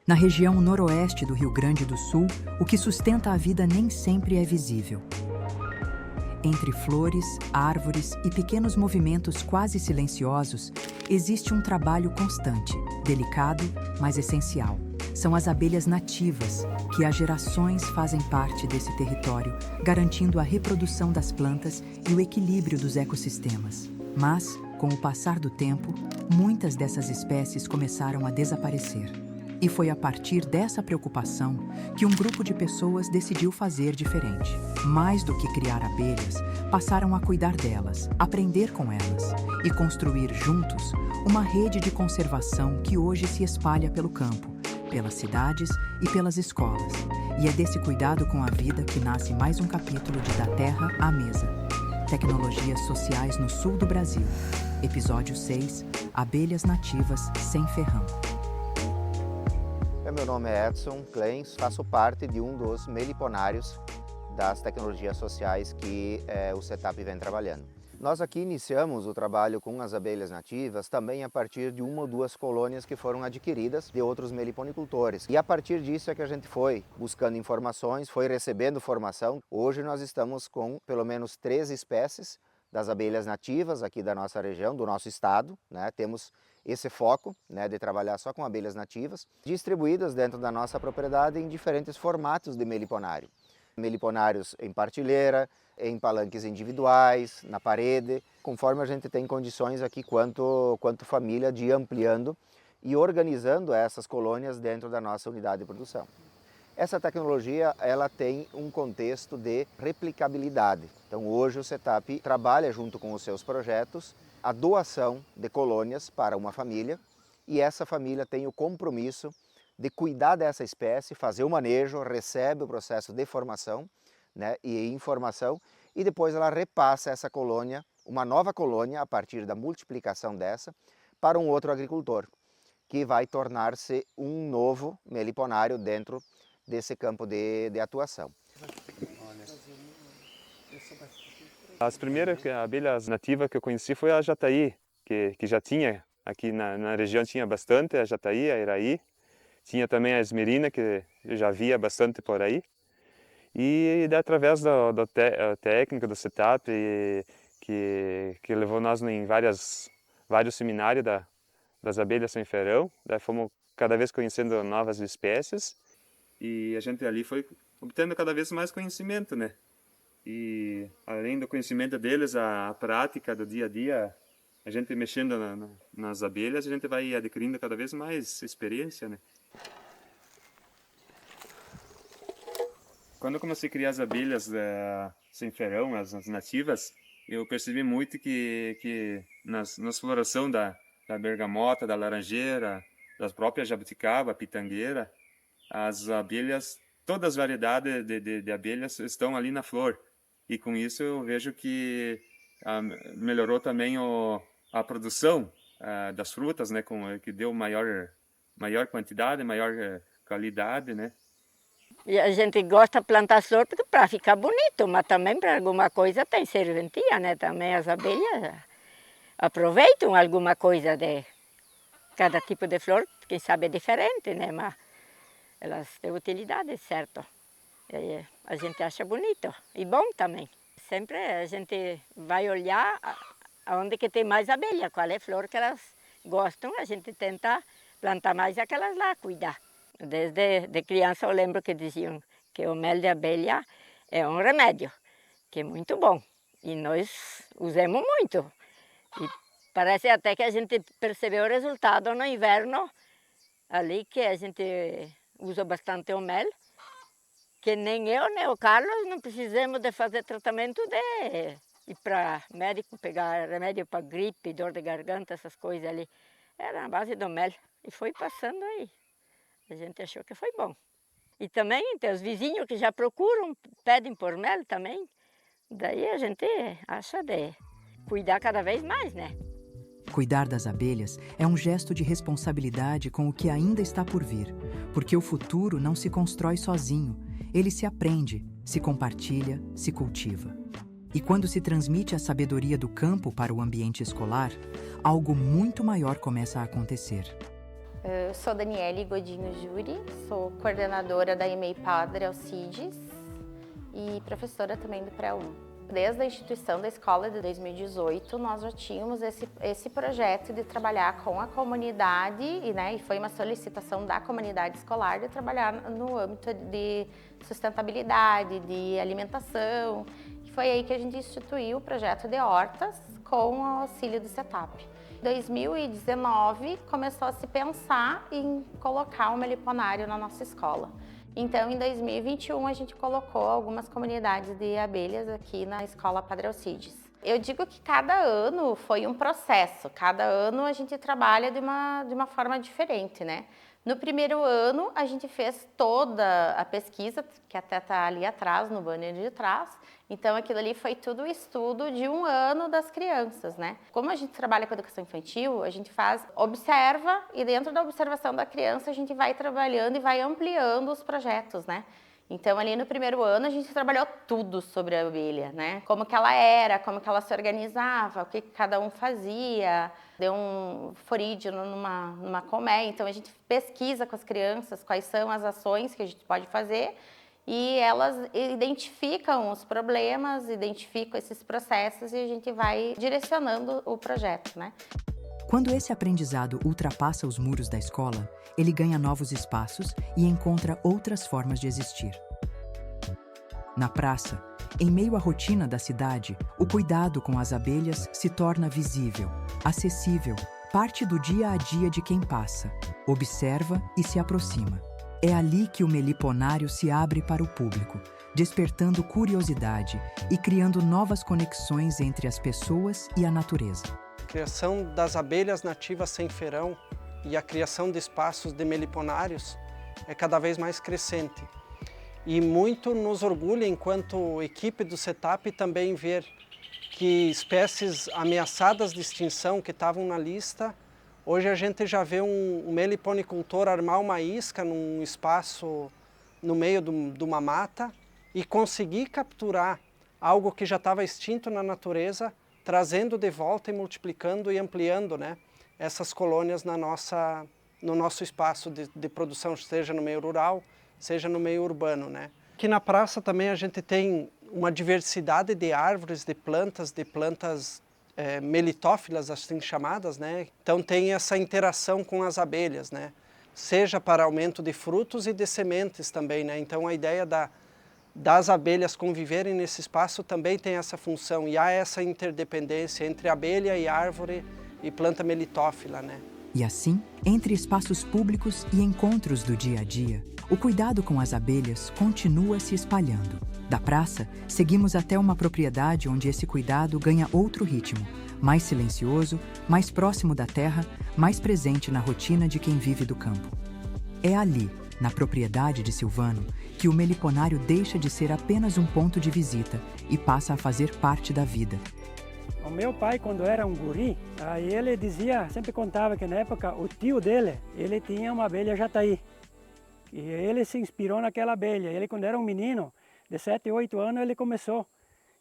Na região noroeste do Rio Grande do Sul, o que sustenta a vida nem sempre é visível. Entre flores, árvores e pequenos movimentos quase silenciosos, existe um trabalho constante, delicado, mas essencial. São as abelhas nativas, que há gerações fazem parte desse território, garantindo a reprodução das plantas e o equilíbrio dos ecossistemas. Mas, com o passar do tempo, muitas dessas espécies começaram a desaparecer. E foi a partir dessa preocupação que um grupo de pessoas decidiu fazer diferente. Mais do que criar abelhas, passaram a cuidar delas, aprender com elas e construir juntos uma rede de conservação que hoje se espalha pelo campo, pelas cidades e pelas escolas. E é desse cuidado com a vida que nasce mais um capítulo de Da Terra à Mesa. Tecnologias sociais no sul do Brasil. Episódio 6. Abelhas nativas sem ferrão. Meu nome é Edson Kleins, faço parte de um dos meliponários das tecnologias sociais que o CETAP vem trabalhando. Nós aqui iniciamos o trabalho com as abelhas nativas também a partir de uma ou duas colônias que foram adquiridas de outros meliponicultores. E a partir disso é que a gente foi buscando informações, foi recebendo formação. Hoje nós estamos com pelo menos 3 espécies das abelhas nativas aqui da nossa região, do nosso estado, né? Temos esse foco, né, de trabalhar só com abelhas nativas, distribuídas dentro da nossa propriedade em diferentes formatos de meliponário. Meliponários em partilheira, em palanques individuais, na parede, conforme a gente tem condições aqui quanto família de ir ampliando e organizando essas colônias dentro da nossa unidade de produção. Essa tecnologia ela tem um contexto de replicabilidade. Então hoje o CETAP trabalha junto com os seus projetos a doação de colônias para uma família e essa família tem o compromisso de cuidar dessa espécie, fazer o manejo, recebe o processo de formação, né, e informação e depois ela repassa essa colônia, uma nova colônia a partir da multiplicação dessa, para um outro agricultor, que vai tornar-se um novo meliponário dentro desse campo de atuação. As primeiras abelhas nativas que eu conheci foi a jataí, que já tinha, aqui na região tinha bastante, a jataí, a iraí. Tinha também a esmerina, que eu já via bastante por aí. E através da técnica do CETAP, que levou nós em vários seminários das abelhas sem ferrão, daí fomos cada vez conhecendo novas espécies. E a gente ali foi obtendo cada vez mais conhecimento, né? E além do conhecimento deles, a prática do dia a dia, a gente mexendo nas abelhas, a gente vai adquirindo cada vez mais experiência, né? Quando eu comecei a criar as abelhas sem ferrão, as nativas, eu percebi muito que nas floração da bergamota, da laranjeira, das próprias jabuticaba, pitangueira, as abelhas, todas as variedades de abelhas estão ali na flor. E com isso eu vejo que melhorou também a produção das frutas, né, que deu maior quantidade, maior qualidade, né? E a gente gosta de plantar flor para ficar bonito, mas também para alguma coisa tem serventia, né? Também as abelhas aproveitam alguma coisa de cada tipo de flor, quem sabe é diferente, né? Mas elas têm utilidade, certo? E a gente acha bonito e bom também. Sempre a gente vai olhar aonde que tem mais abelha, qual é a flor que elas gostam, a gente tenta plantar mais aquelas lá, cuidar. Desde de criança eu lembro que diziam que o mel de abelha é um remédio, que é muito bom. E nós usamos muito. E parece até que a gente percebeu o resultado no inverno, ali que a gente usa bastante o mel, que nem eu nem o Carlos não precisamos de fazer tratamento de ir para médico pegar remédio para gripe, dor de garganta, essas coisas ali. Era na base do mel. E foi passando aí. A gente achou que foi bom. E também tem os vizinhos que já procuram, pedem por mel também. Daí a gente acha de cuidar cada vez mais, né? Cuidar das abelhas é um gesto de responsabilidade com o que ainda está por vir, porque o futuro não se constrói sozinho, ele se aprende, se compartilha, se cultiva. E quando se transmite a sabedoria do campo para o ambiente escolar, algo muito maior começa a acontecer. Eu sou Daniele Godinho Juri, sou coordenadora da EMEI Padre Alcides e professora também do Pré-1. Desde a instituição da escola de 2018, nós já tínhamos esse projeto de trabalhar com a comunidade e foi uma solicitação da comunidade escolar de trabalhar no âmbito de sustentabilidade, de alimentação. E foi aí que a gente instituiu o projeto de hortas com o auxílio do CETAP. Em 2019, começou a se pensar em colocar um meliponário na nossa escola. Então, em 2021, a gente colocou algumas comunidades de abelhas aqui na Escola Padre Alcides. Eu digo que cada ano foi um processo, cada ano a gente trabalha de uma forma diferente, né? No primeiro ano, a gente fez toda a pesquisa, que até está ali atrás, no banner de trás. Então, aquilo ali foi tudo o estudo de um ano das crianças, né? Como a gente trabalha com educação infantil, a gente observa e dentro da observação da criança, a gente vai trabalhando e vai ampliando os projetos, né? Então, ali no primeiro ano, a gente trabalhou tudo sobre a abelha, né? Como que ela era, como que ela se organizava, o que cada um fazia. Deu um forídeo numa colmeia, então a gente pesquisa com as crianças quais são as ações que a gente pode fazer e elas identificam os problemas, identificam esses processos e a gente vai direcionando o projeto, né? Quando esse aprendizado ultrapassa os muros da escola, ele ganha novos espaços e encontra outras formas de existir. Na praça, em meio à rotina da cidade, o cuidado com as abelhas se torna visível, acessível, parte do dia a dia de quem passa, observa e se aproxima. É ali que o meliponário se abre para o público, despertando curiosidade e criando novas conexões entre as pessoas e a natureza. A criação das abelhas nativas sem ferão e a criação de espaços de meliponários é cada vez mais crescente. E muito nos orgulha, enquanto equipe do CETAP, também ver que espécies ameaçadas de extinção que estavam na lista, hoje a gente já vê um meliponicultor armar uma isca num espaço no meio de uma mata e conseguir capturar algo que já estava extinto na natureza, trazendo de volta e multiplicando e ampliando, né, essas colônias no nosso espaço de produção, seja no meio rural, seja no meio urbano, né. Aqui na praça também a gente tem uma diversidade de árvores, de plantas melitófilas, assim chamadas, né. Então tem essa interação com as abelhas, né, seja para aumento de frutos e de sementes também, né. Então a ideia das abelhas conviverem nesse espaço também tem essa função e há essa interdependência entre abelha e árvore e planta melitófila, né. E assim, entre espaços públicos e encontros do dia a dia, o cuidado com as abelhas continua se espalhando. Da praça, seguimos até uma propriedade onde esse cuidado ganha outro ritmo, mais silencioso, mais próximo da terra, mais presente na rotina de quem vive do campo. É ali, na propriedade de Silvano, que o meliponário deixa de ser apenas um ponto de visita e passa a fazer parte da vida. O meu pai, quando era um guri, aí ele dizia, sempre contava que na época o tio dele, ele tinha uma abelha jataí. E ele se inspirou naquela abelha. Ele, quando era um menino, de 7, 8 anos, ele começou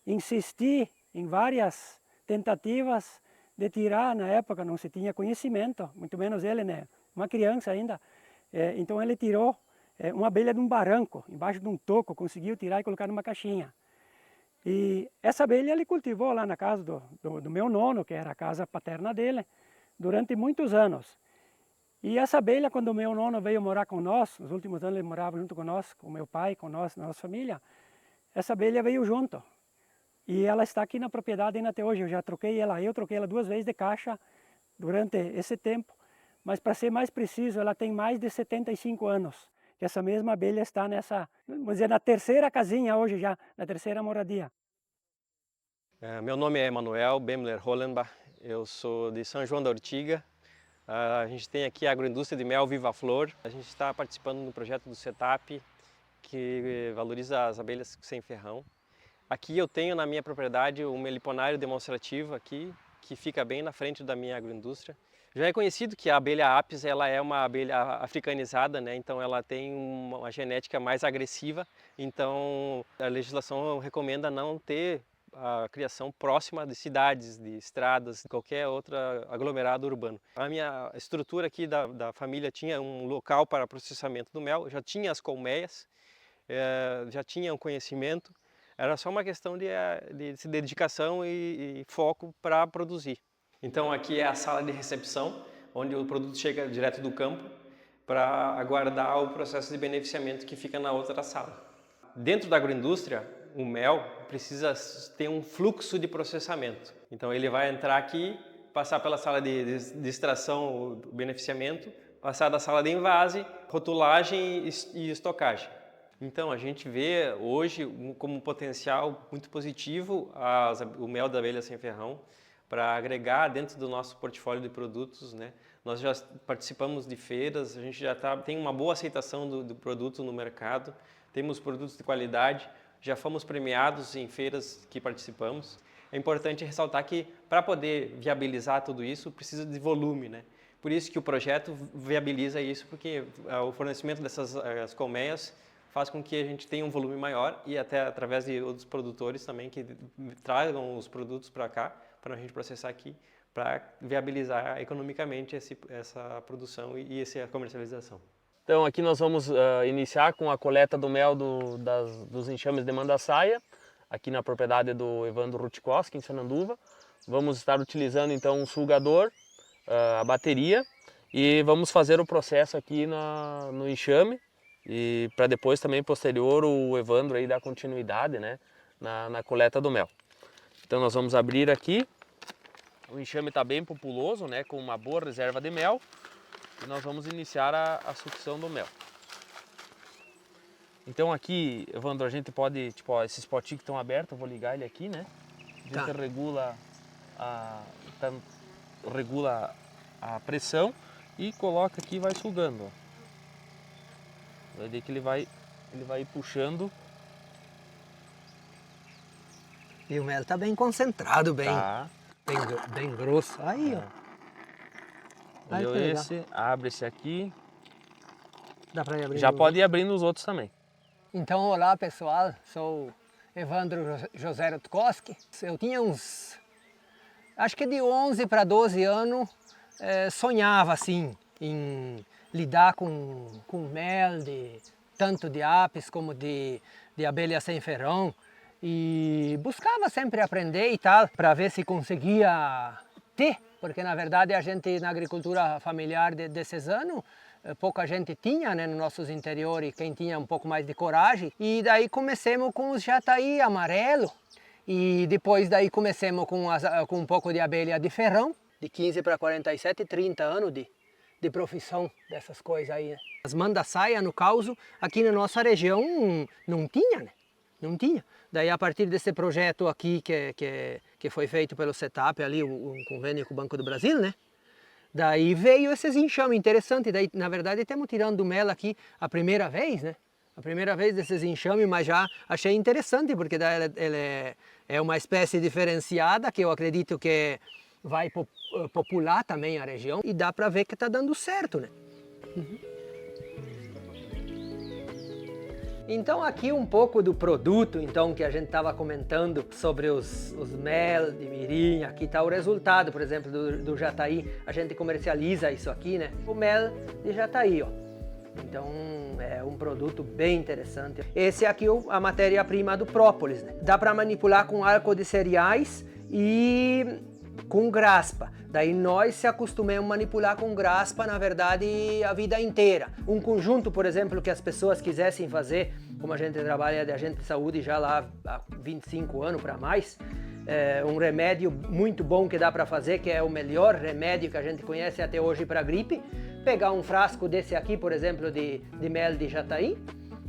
a insistir em várias tentativas de tirar. Na época não se tinha conhecimento, muito menos ele, né? Uma criança ainda. Então ele tirou uma abelha de um barranco, embaixo de um toco, conseguiu tirar e colocar numa caixinha. E essa abelha ele cultivou lá na casa do meu nono, que era a casa paterna dele, durante muitos anos. E essa abelha, quando o meu nono veio morar com nós, nos últimos anos ele morava junto com nós, com meu pai, com nós, na nossa família, essa abelha veio junto. E ela está aqui na propriedade ainda até hoje. Eu troquei ela 2 vezes de caixa durante esse tempo, mas para ser mais preciso, ela tem mais de 75 anos. Que essa mesma abelha está nessa, vamos dizer, na terceira casinha hoje já, na terceira moradia. Meu nome é Emanuel Bemler Hollenbach, eu sou de São João da Ortiga. A gente tem aqui a agroindústria de mel Viva Flor. A gente está participando do projeto do CETAP, que valoriza as abelhas sem ferrão. Aqui eu tenho na minha propriedade um meliponário demonstrativo aqui, que fica bem na frente da minha agroindústria. Já é conhecido que a abelha apis ela é uma abelha africanizada, né? Então ela tem uma genética mais agressiva. Então a legislação recomenda não ter a criação próxima de cidades, de estradas, de qualquer outro aglomerado urbano. A minha estrutura aqui da família tinha um local para processamento do mel, já tinha as colmeias, já tinha um conhecimento, era só uma questão de dedicação e foco para produzir. Então aqui é a sala de recepção, onde o produto chega direto do campo para aguardar o processo de beneficiamento que fica na outra sala. Dentro da agroindústria, o mel precisa ter um fluxo de processamento. Então ele vai entrar aqui, passar pela sala de extração, o beneficiamento, passar da sala de envase, rotulagem e estocagem. Então a gente vê hoje como um potencial muito positivo o mel da abelha sem ferrão para agregar dentro do nosso portfólio de produtos, né? Nós já participamos de feiras, a gente já tem uma boa aceitação do produto no mercado, temos produtos de qualidade, já fomos premiados em feiras que participamos. É importante ressaltar que para poder viabilizar tudo isso precisa de volume, né? Por isso que o projeto viabiliza isso, porque o fornecimento dessas colmeias faz com que a gente tenha um volume maior e até através de outros produtores também que tragam os produtos para cá, para a gente processar aqui, para viabilizar economicamente essa produção e essa comercialização. Então aqui nós vamos iniciar com a coleta do mel dos enxames de Mandaçaia, aqui na propriedade do Evandro Rutkowski, em Sananduva. Vamos estar utilizando então um sulgador, a bateria, e vamos fazer o processo aqui no enxame, e para depois também posterior o Evandro aí dar continuidade, né, na coleta do mel. Então nós vamos abrir aqui, o enxame está bem populoso, né, com uma boa reserva de mel, e nós vamos iniciar a sucção do mel. Então aqui, Evandro, a gente pode, tipo, ó, esses potinhos que estão abertos, eu vou ligar ele aqui, né, a gente regula a pressão e coloca aqui e vai sugando, ó. Vai ver que ele vai ir puxando. E o mel está bem concentrado, bem grosso. Aí, ó. Ai, Olhou esse, abre esse aqui. Dá para ir abrindo. Já pode ir abrindo os outros também. Então, olá pessoal, sou Evandro José Rutkowski. Eu tinha acho que de 11 para 12 anos, sonhava assim em lidar com mel, tanto de apis como de abelha sem ferrão, e buscava sempre aprender e tal, para ver se conseguia ter, porque na verdade a gente na agricultura familiar desses anos, pouca gente tinha, né, nos nossos interiores, quem tinha um pouco mais de coragem, e daí comecemos com os jataí amarelo, e depois daí comecemos com um pouco de abelha de ferrão, de 15 para 47, 30 anos de profissão dessas coisas aí, né? As Mandaçaia, no caso, aqui na nossa região não tinha, né? Não tinha. Daí a partir desse projeto aqui que foi feito pelo Setap ali, um convênio com o Banco do Brasil, né? Daí veio esses enxames interessantes, daí na verdade estamos tirando mel aqui a primeira vez, né? A primeira vez desses enxames, mas já achei interessante, porque daí ele é uma espécie diferenciada que eu acredito que vai popular também a região e dá para ver que está dando certo, né? Uhum. Então aqui um pouco do produto então que a gente estava comentando sobre os mel de mirim. Aqui está o resultado, por exemplo, do jataí. A gente comercializa isso aqui, né? O mel de jataí, ó. Então é um produto bem interessante. Esse aqui é a matéria-prima do própolis, né? Dá para manipular com álcool de cereais e com graspa. Daí nós se acostumamos a manipular com graspa, na verdade, a vida inteira. Um conjunto, por exemplo, que as pessoas quisessem fazer, como a gente trabalha de agente de saúde já lá há 25 anos para mais, um remédio muito bom que dá para fazer, que é o melhor remédio que a gente conhece até hoje para gripe, pegar um frasco desse aqui, por exemplo, de mel de jataí,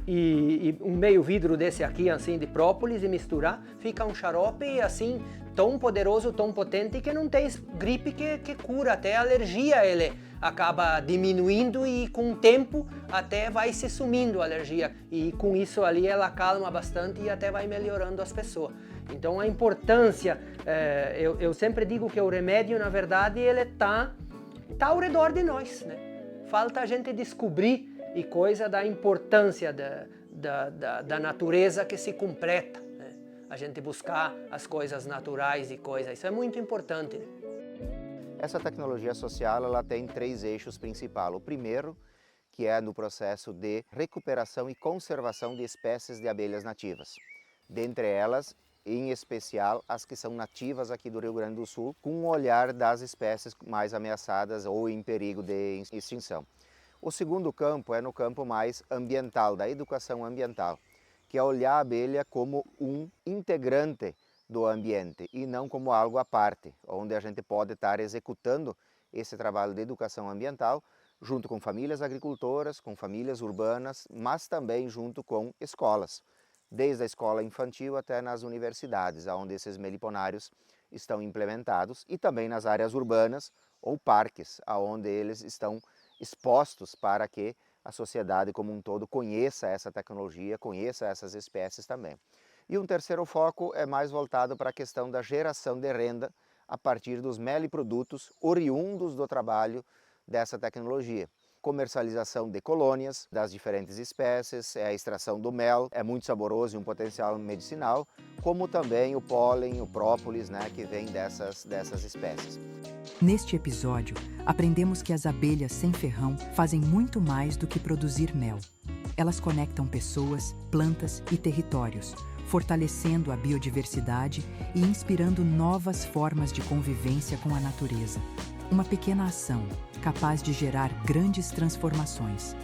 e um meio vidro desse aqui, assim, de própolis, e misturar, fica um xarope assim, tão poderoso, tão potente, que não tem gripe que cura, até a alergia ele acaba diminuindo e com o tempo até vai se sumindo a alergia. E com isso ali ela calma bastante e até vai melhorando as pessoas. Então a importância, eu sempre digo que o remédio, na verdade, ele tá ao redor de nós, né? Falta a gente descobrir e coisa da importância da natureza que se completa, né? a gente buscar as coisas naturais e coisas. Isso é muito importante. Essa tecnologia social ela tem 3 eixos principais. O primeiro, que é no processo de recuperação e conservação de espécies de abelhas nativas. Dentre elas, em especial, as que são nativas aqui do Rio Grande do Sul, com o olhar das espécies mais ameaçadas ou em perigo de extinção. O segundo campo é no campo mais ambiental, da educação ambiental, que é olhar a abelha como um integrante do ambiente e não como algo à parte, onde a gente pode estar executando esse trabalho de educação ambiental junto com famílias agricultoras, com famílias urbanas, mas também junto com escolas, desde a escola infantil até nas universidades, onde esses meliponários estão implementados, e também nas áreas urbanas ou parques, onde eles estão expostos para que a sociedade como um todo conheça essa tecnologia, conheça essas espécies também. E um terceiro foco é mais voltado para a questão da geração de renda a partir dos meliprodutos oriundos do trabalho dessa tecnologia. Comercialização de colônias das diferentes espécies, a extração do mel, é muito saboroso e um potencial medicinal, como também o pólen, o própolis, que vem dessas espécies. Neste episódio, aprendemos que as abelhas sem ferrão fazem muito mais do que produzir mel. Elas conectam pessoas, plantas e territórios, fortalecendo a biodiversidade e inspirando novas formas de convivência com a natureza. Uma pequena ação capaz de gerar grandes transformações.